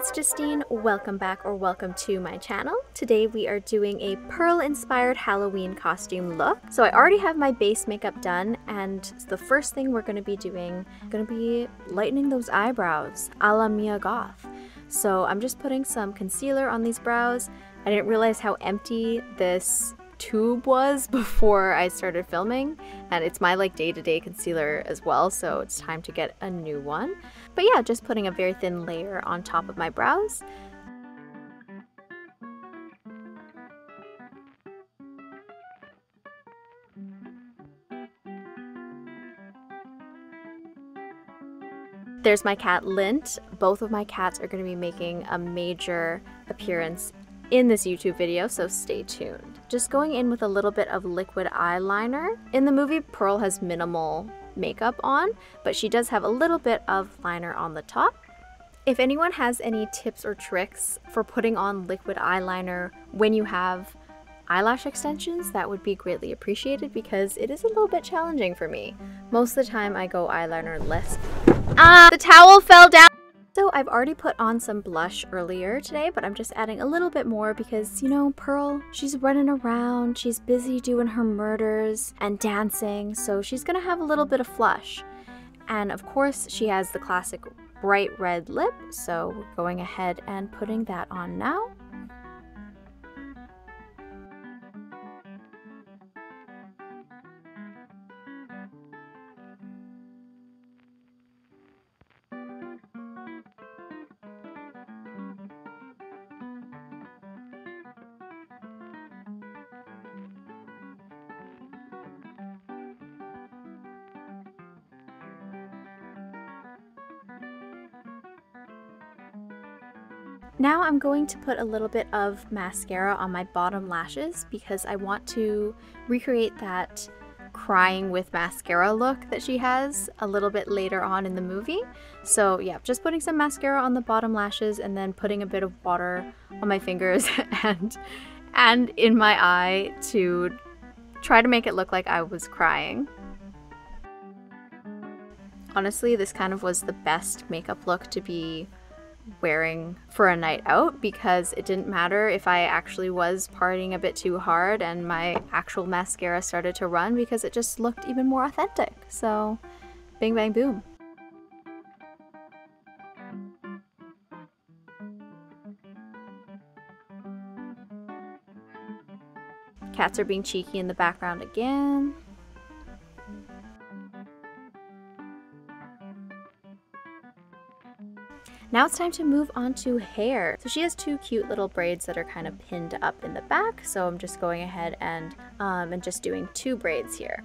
it's Justine. Welcome back or welcome to my channel. Today we are doing a pearl-inspired Halloween costume look. So I already have my base makeup done, and the first thing we're going to be doing, lightening those eyebrows a la Mia Goth. So I'm just putting some concealer on these brows. I didn't realize how empty this tube was before I started filming, and it's my day-to-day concealer as well, so it's time to get a new one. But yeah, just putting a very thin layer on top of my brows. There's my cat Lint. Both of my cats are going to be making a major appearance in this YouTube video, so stay tuned. Just going in with a little bit of liquid eyeliner. In the movie, Pearl has minimal makeup on, but she does have a little bit of liner on the top. If anyone has any tips or tricks for putting on liquid eyeliner when you have eyelash extensions, that would be greatly appreciated because it is a little bit challenging for me. Most of the time I go eyeliner-less. The towel fell down! So I've already put on some blush earlier today, but I'm just adding a little bit more because, you know, Pearl, she's running around, she's busy doing her murders and dancing, so she's gonna have a little bit of flush. And of course, she has the classic bright red lip, so we're going ahead and putting that on now. Now I'm going to put a little bit of mascara on my bottom lashes because I want to recreate that crying with mascara look that she has a little bit later on in the movie. So yeah, just putting some mascara on the bottom lashes and then putting a bit of water on my fingers and in my eye to try to make it look like I was crying. Honestly, this kind of was the best makeup look to be wearing for a night out because it didn't matter if I actually was partying a bit too hard and my actual mascara started to run because it just looked even more authentic. So, bing bang boom. Cats are being cheeky in the background again. Now it's time to move on to hair. So she has two cute little braids that are kind of pinned up in the back, so I'm just going ahead and just doing two braids here.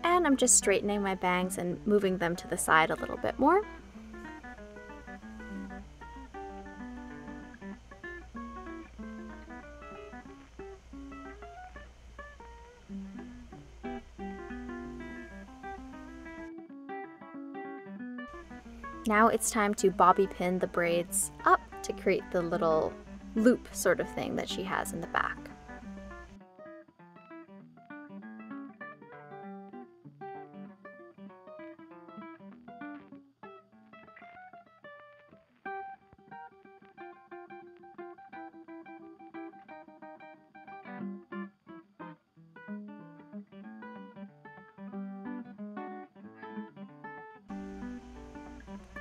And I'm just straightening my bangs and moving them to the side a little bit more. Now it's time to bobby pin the braids up to create the little loop sort of thing that she has in the back.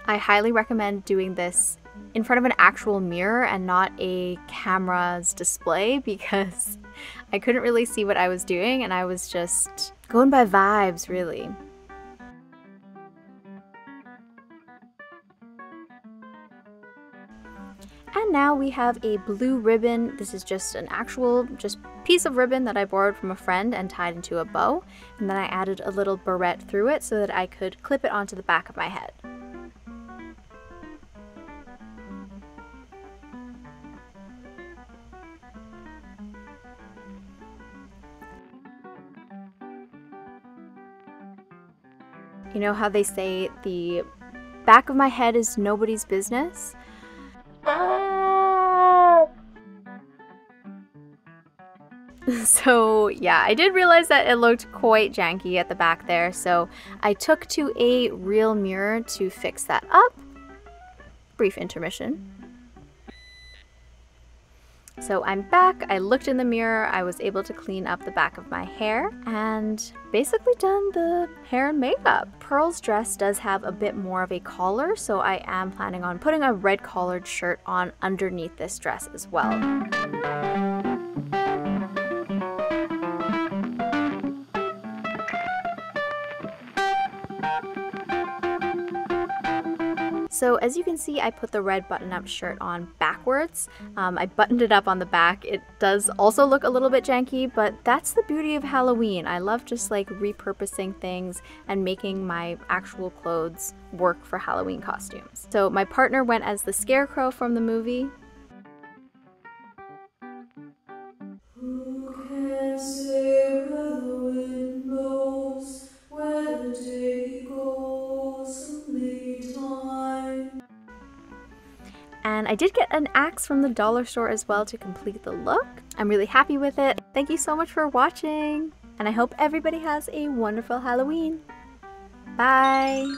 I highly recommend doing this in front of an actual mirror and not a camera's display because I couldn't really see what I was doing and I was just going by vibes, really. And now we have a blue ribbon. This is just an actual piece of ribbon that I borrowed from a friend and tied into a bow. And then I added a little barrette through it so that I could clip it onto the back of my head. You know how they say the back of my head is nobody's business? So yeah, I did realize that it looked quite janky at the back there, so I took to a real mirror to fix that up. Brief intermission. So I'm back, I looked in the mirror, I was able to clean up the back of my hair, and basically done the hair and makeup. Pearl's dress does have a bit more of a collar, so I am planning on putting a red collared shirt on underneath this dress as well. So as you can see, I put the red button-up shirt on backwards. I buttoned it up on the back. It does also look a little bit janky, but that's the beauty of Halloween. I love just like repurposing things and making my actual clothes work for Halloween costumes. So my partner went as the Scarecrow from the movie. Who can say where the wind blows, where the day goes, only time. And I did get an axe from the dollar store as well to complete the look. I'm really happy with it. Thank you so much for watching, and I hope everybody has a wonderful Halloween. Bye!